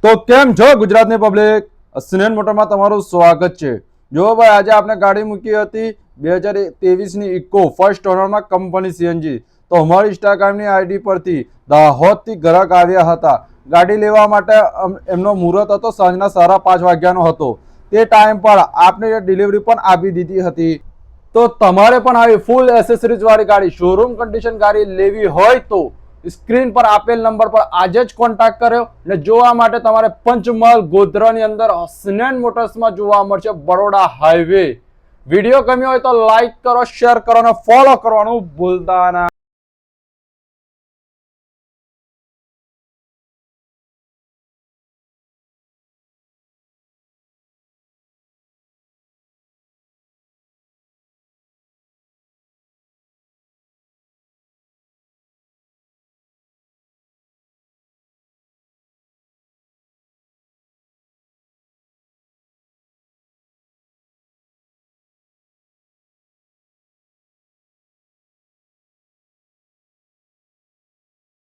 તો કેમ છો ગુજરાતની પબ્લિક, સ્નેન મોટરમાં તમારું સ્વાગત છે। જો ભાઈ આજે આપણે ગાડી મૂકી હતી 2023 ની ઇકો ફર્સ્ટ ઓનરમાં કંપની સીએનજી। તો અમારી ઇન્સ્ટાગ્રામની આઈડી પરથી દાહોદથી ગ્રાહક આવ્યા હતા ગાડી લેવા માટે। એમનો મુહૂર્ત હતો સાંજના 5:30 વાગ્યાનો હતો। તે ટાઈમ પર આપણે ડિલિવરી પણ આપી દીધી હતી। તો તમારે પણ આવી ફૂલ એસેસરીઝ વાળી ગાડી શોરૂમ કન્ડિશન ગાડી લેવી હોય તો સ્ક્રીન પર આપેલ નંબર પર આજે જ કોન્ટેક્ટ કર્યો ને જોવા માટે તમારે પંચમહાલ ગોધરાની અંદર સ્નેન મોટર્સમાં જોવા મળશે, બરોડા હાઈવે। વિડીયો ગમ્યો હોય તો લાઈક કરો, શેર કરો અને ફોલો કરવાનું ભૂલતા ના।